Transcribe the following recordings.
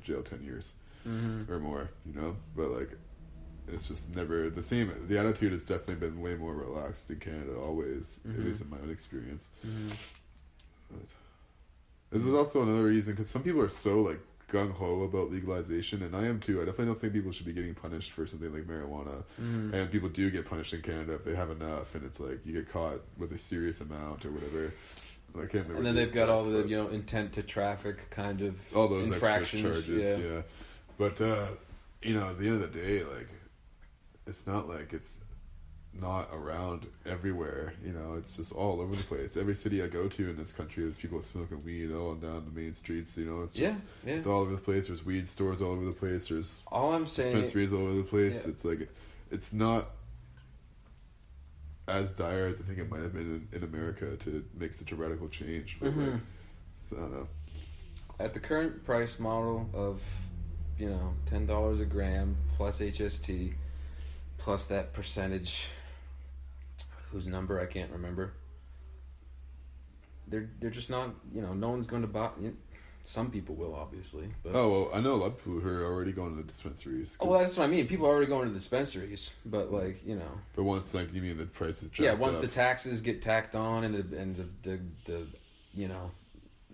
jail 10 years or more, you know? But, like, it's just never the same. The attitude has definitely been way more relaxed in Canada, always, at least in my own experience. But this is also another reason, because some people are so, like, gung-ho about legalization, and I am too. I definitely don't think people should be getting punished for something like marijuana. And people do get punished in Canada if they have enough, and it's like you get caught with a serious amount or whatever. I can't remember. And then they've got all the, you know, intent to traffic kind of all those infractions. Extra charges, yeah. But you know, at the end of the day, like, it's not like it's not around everywhere, you know, it's just all over the place. Every city I go to in this country, there's people smoking weed all down the main streets, you know, it's just, it's all over the place. There's weed stores all over the place. There's all I'm saying, dispensaries all over the place. It's like, it's not as dire as I think it might have been in America to make such a radical change. But like, so, I don't know. At the current price model of, you know, $10 a gram plus HST plus that percentage whose number I can't remember, they're just not, you know, no one's going to buy. You know, some people will, obviously. But, well, I know a lot of people who are already going to dispensaries. Oh, well, that's what I mean. People are already going to dispensaries, but, like, you know. But once, like, you mean the prices jacked Yeah, once up. the taxes get tacked on and the you know,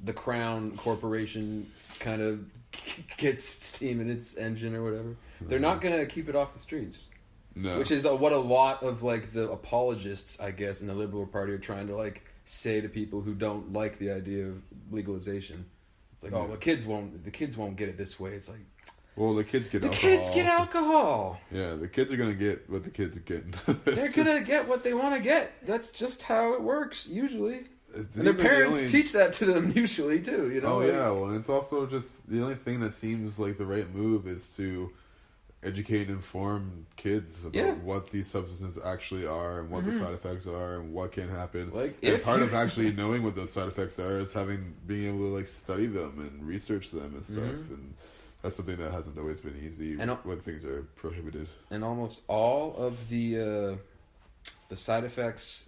the Crown Corporation kind of gets steam in its engine or whatever, they're not going to keep it off the streets. No. Which is what a lot of, like, the apologists, I guess, in the Liberal Party are trying to, like, say to people who don't like the idea of legalization. It's like, oh, the kids won't get it this way. It's like, well, the kids get alcohol. The kids get alcohol. Yeah, the kids are gonna get what the kids are getting. They're gonna get what they want to get. That's just how it works usually. And their parents teach that to them usually too. You know. Oh yeah, well, and it's also just the only thing that seems like the right move is to educate and inform kids about what these substances actually are and what the side effects are and what can happen. Like, and part of actually knowing what those side effects are is being able to, like, study them and research them and stuff. And that's something that hasn't always been easy when things are prohibited. And almost all of the side effects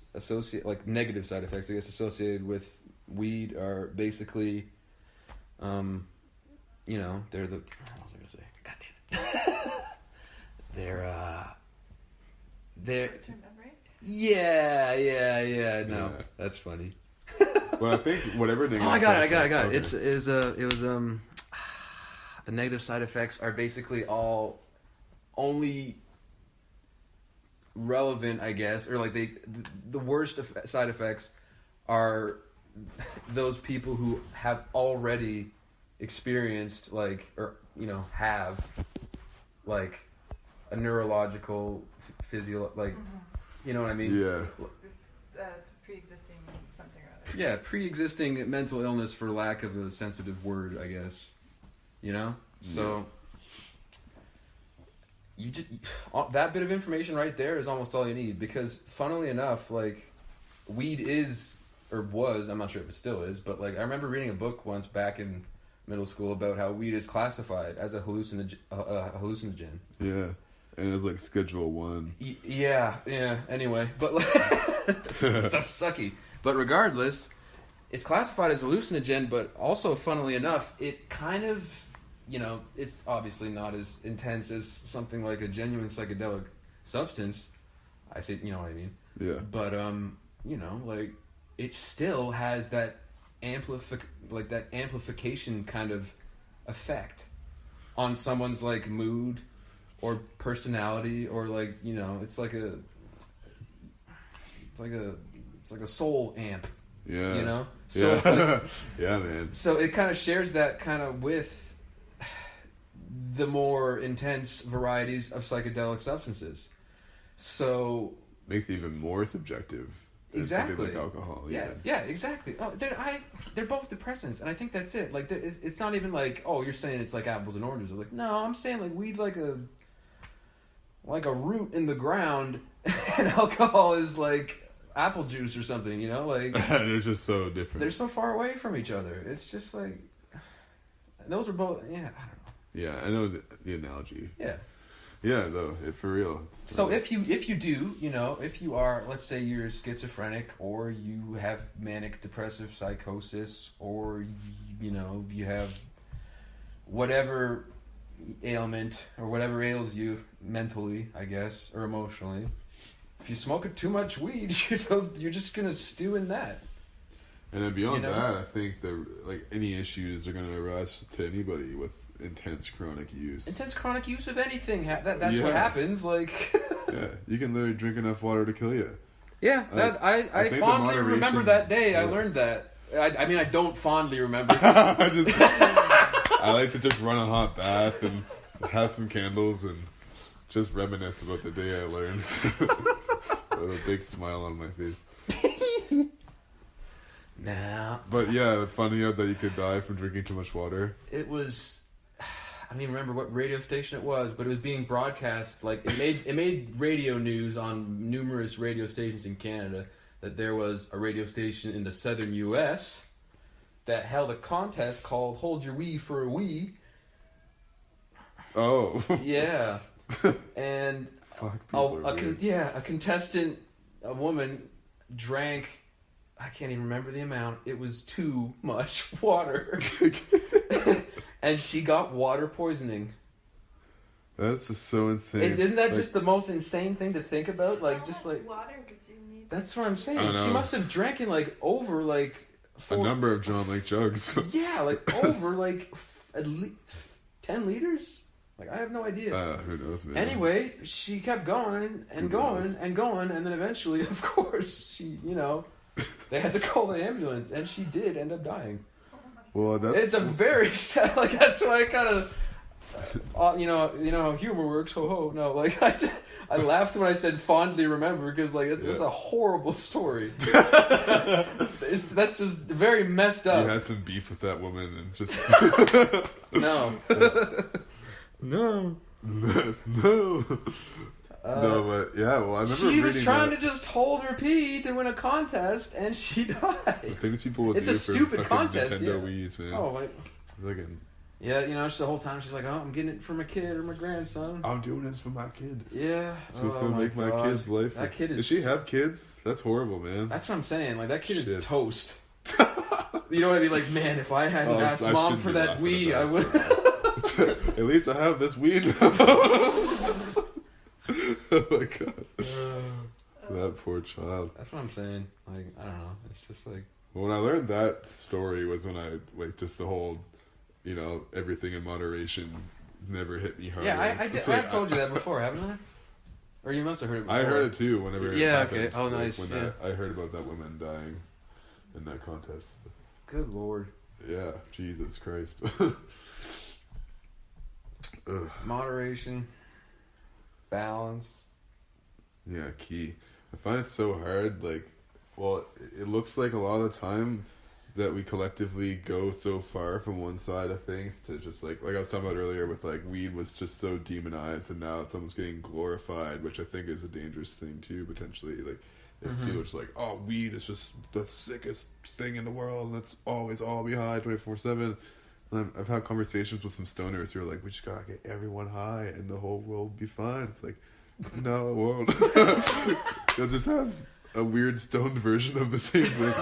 negative side effects, I guess, associated with weed are basically, you know, they're the. What was I gonna say? God damn it. They're. Yeah. No, that's funny. Well, I think whatever. I got it. Okay. It was the negative side effects are basically all only relevant, I guess, or like the worst side effects are those people who have already experienced, like, or, you know, have, like, a neurological like, you know what I mean? Yeah. Pre-existing something or other. Yeah, pre-existing mental illness, for lack of a sensitive word, I guess. You know? So you just that bit of information right there is almost all you need, because funnily enough, like, weed is, or was, I'm not sure if it still is, but, like, I remember reading a book once back in middle school about how weed is classified as a hallucinogen. Yeah, and it's like Schedule 1. Yeah. Anyway, but like, stuff's sucky. But regardless, it's classified as hallucinogen. But also, funnily enough, it kind of, you know, it's obviously not as intense as something like a genuine psychedelic substance. I say, you know what I mean? Yeah. But you know, like, it still has that amplification kind of effect on someone's, like, mood or personality, or, like, you know, it's like a soul amp. Yeah. You know? So like, yeah, man. So it kind of shares that kind of with the more intense varieties of psychedelic substances. So makes it even more subjective. Exactly. Something like alcohol. Yeah, exactly. Oh, they're both depressants, and I think that's it. Like, it's not even like, oh, you're saying it's like apples and oranges. Like, no, I'm saying, like, weed's like a root in the ground, and alcohol is like apple juice or something. You know, like they're just so different. They're so far away from each other. It's just like those are both. Yeah, I don't know. Yeah, I know the analogy. Yeah. Yeah, though, for real. So if you do, you know, if you are, let's say you're schizophrenic, or you have manic depressive psychosis, or, you know, you have whatever ailment or whatever ails you mentally, I guess, or emotionally, if you smoke too much weed, you're just gonna stew in that. And then beyond that, I think any issues are gonna arise to anybody with intense chronic use. Intense chronic use of anything. That's what happens. Like. Yeah, you can literally drink enough water to kill you. Yeah, I fondly remember that day. I learned that. I mean, I don't fondly remember. I like to just run a hot bath and have some candles and just reminisce about the day I learned. With a big smile on my face. Nah. But yeah, finding out that you could die from drinking too much water. It was... I don't even remember what radio station it was, but it was being broadcast. Like it made radio news on numerous radio stations in Canada that there was a radio station in the southern U.S. that held a contest called "Hold Your Wee for a Wee." Oh. Yeah. And a contestant, a woman, drank. I can't even remember the amount. It was too much water. And she got water poisoning. That's just so insane. Isn't that just the most insane thing to think about? Like, how just much like water did you need? That's what I'm saying. She must have drank in over a number of John Lake jugs. Yeah, over at least 10 liters. Like, I have no idea. Who knows, man? Anyway, she kept going and going and going, and then eventually, of course, she, they had to call the ambulance, and she did end up dying. Well, it's a very sad. Like, that's why I kind of, you know how humor works. Ho ho. No, I laughed when I said fondly remember because that's a horrible story. That's just very messed up. You had some beef with that woman and just no. No. No, but yeah, well, I remember she was trying to just hold her pee to win a contest, and she died. The things people would it's do a for stupid contest. Nintendo Wii's, man. Oh, yeah, just the whole time she's like, "Oh, I'm getting it for my kid or my grandson. I'm doing this for my kid. Yeah, it's gonna make my kid's life. That kid is. Does she have kids? That's horrible, man. That's what I'm saying. Like, that kid is toast. You know what I mean? Like, man, if I hadn't asked Mom for that Wii, I would. At least I have this weed. Oh my god. That poor child. That's what I'm saying. Like, I don't know. It's just like... When I learned that story was when I, just the whole, everything in moderation never hit me hard. Yeah, I've told you that before, haven't I? Or you must have heard it before. I heard it too whenever it happened. Okay. Oh, nice. I heard about that woman dying in that contest. Good Lord. Yeah, Jesus Christ. Moderation, balance. Yeah, key. I find it so hard. It looks like a lot of the time that we collectively go so far from one side of things to just like I was talking about earlier with weed was just so demonized, and now it's almost getting glorified, which I think is a dangerous thing too, potentially. They feel just weed is just the sickest thing in the world, and it's always all be high 24/7. I've had conversations with some stoners who are like, we just gotta get everyone high and the whole world will be fine. It's like, no, it won't. You'll just have a weird stoned version of the same thing.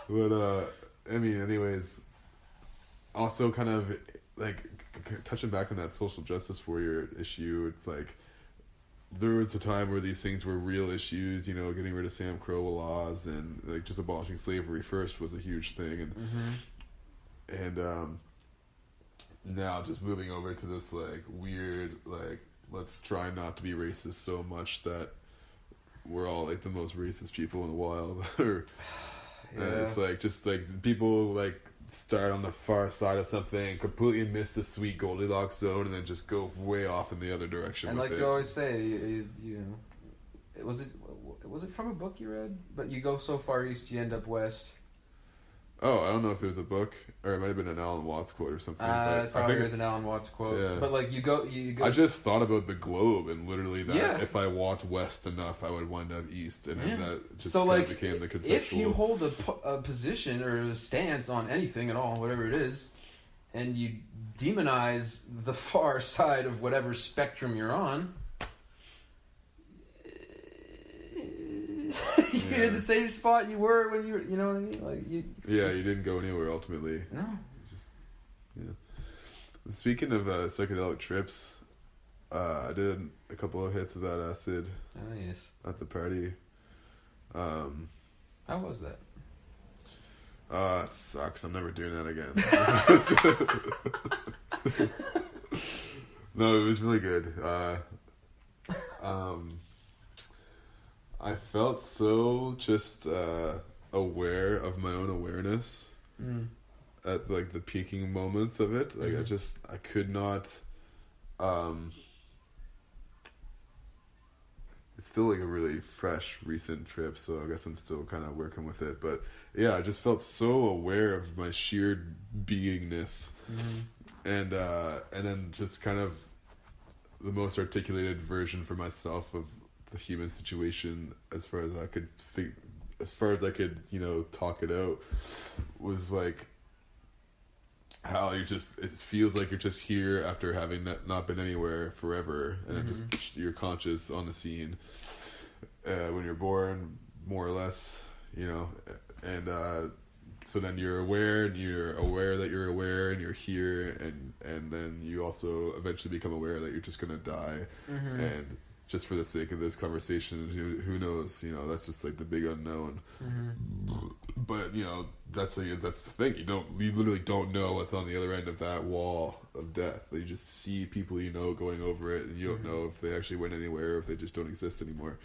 But, anyways, also kind of, touching back on that social justice warrior issue, it's there was a time where these things were real issues, getting rid of Sam Crow laws and, just abolishing slavery first was a huge thing. And now just moving over to this weird let's try not to be racist so much that we're all the most racist people in the wild. It's people start on the far side of something, completely miss the sweet Goldilocks zone, and then just go way off in the other direction. And you always say, was it from a book you read? But you go so far east, you end up west. Oh, I don't know if it was a book, or it might have been an Alan Watts quote or something. It probably was an Alan Watts quote. Yeah. But you go. I just thought about the globe, and literally that if I walked west enough, I would wind up east, and then that just became the conceptual. If you hold a position or a stance on anything at all, whatever it is, and you demonize the far side of whatever spectrum you're on. You're in the same spot you were when you were, you know what I mean? You didn't go anywhere ultimately. No. Speaking of psychedelic trips, I did a couple of hits of that acid. Nice. At the party. How was that? It sucks. I'm never doing that again. No, it was really good. I felt so just aware of my own awareness at like the peaking moments of it. Like I could not. It's still like a really fresh, recent trip, so I guess I'm still kind of working with it. But yeah, I just felt so aware of my sheer beingness, and then just kind of the most articulated version for myself of the human situation, as far as I could, talk it out, was like how it feels like you're just here after having not been anywhere forever, and it just you're conscious on the scene when you're born, more or less, and so then you're aware, and you're aware that you're aware, and you're here, and then you also eventually become aware that you're just gonna die, and just for the sake of this conversation, who knows? That's just like the big unknown. But that's the thing. You literally don't know what's on the other end of that wall of death. You just see people going over it, and you don't know if they actually went anywhere, or if they just don't exist anymore.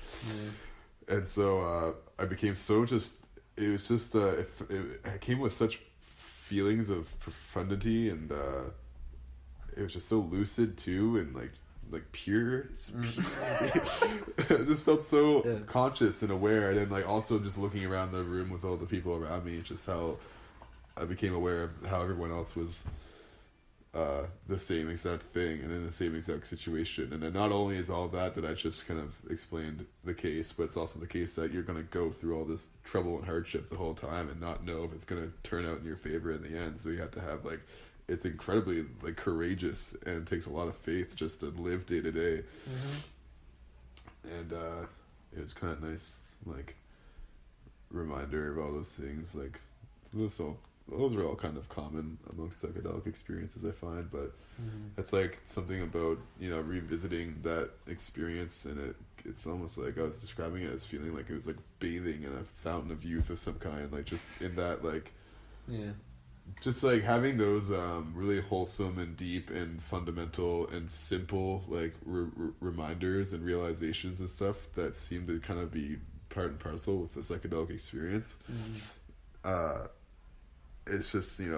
And so I became so just. It was just it came with such feelings of profundity, and it was just so lucid too, and like pure. I just felt so conscious and aware, and then like also just looking around the room with all the people around me, just how I became aware of how everyone else was the same exact thing and in the same exact situation. And then not only is all that I just kind of explained the case, but it's also the case that you're going to go through all this trouble and hardship the whole time and not know if it's going to turn out in your favor in the end. So you have to have it's incredibly courageous, and it takes a lot of faith just to live day to day. And it was kind of nice reminder of all those things. Those are all kind of common amongst psychedelic experiences, I find, but it's something about revisiting that experience, and it's almost like I was describing it as feeling like it was bathing in a fountain of youth of some kind, just in that just having those really wholesome and deep and fundamental and simple reminders and realizations and stuff that seem to kind of be part and parcel with the psychedelic experience. It's just it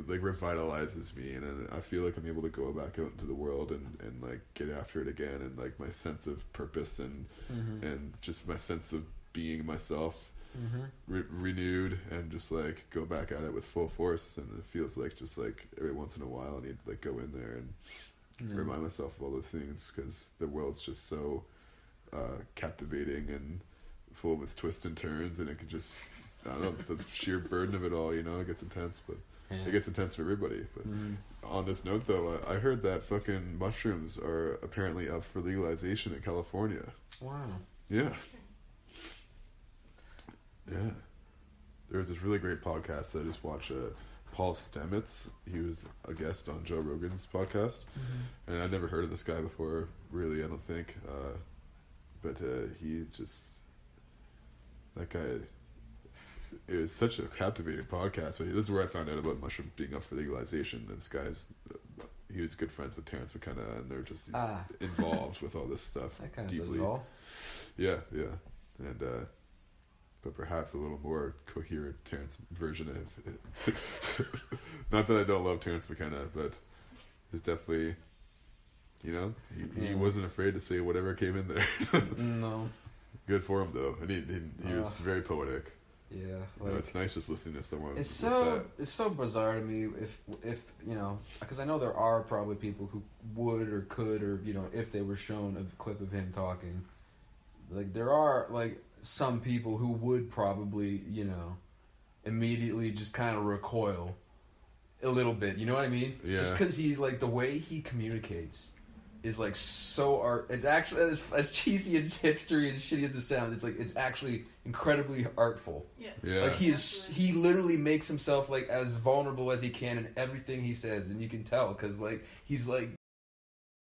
revitalizes me, and I feel like I'm able to go back out into the world and get after it again, and my sense of purpose and just my sense of being myself renewed, and just go back at it with full force. And it feels just every once in a while I need to go in there and remind myself of all those things, because the world's just so captivating and full of its twists and turns, and it could just, I don't know, the sheer burden of it all, it gets intense, but it gets intense for everybody. But on this note, though, I heard that fucking mushrooms are apparently up for legalization in California. Wow. Yeah. Yeah. There was this really great podcast that I just watched, Paul Stamets. He was a guest on Joe Rogan's podcast, and I'd never heard of this guy before, really, I don't think. But he's just, that guy, it was such a captivating podcast. But this is where I found out about mushrooms being up for legalization. And this guy's, he was good friends with Terrence McKenna, and they're just involved with all this stuff that kind deeply. Of says it all. Yeah, and but perhaps a little more coherent Terrence version of it. Not that I don't love Terrence McKenna, but there's definitely, he wasn't afraid to say whatever came in there. No. Good for him, though, and he was very poetic. Yeah, it's nice just listening to someone. It's so bizarre to me if because I know there are probably people who would or could, or if they were shown a clip of him talking, there are some people who would probably immediately just kind of recoil a little bit. You know what I mean? Yeah. Just because he the way he communicates is like so art. It's actually as cheesy and hipstery and shitty as it sounds. It's like it's actually incredibly artful. Yeah. Like he literally makes himself like as vulnerable as he can in everything he says, and you can tell because like he's like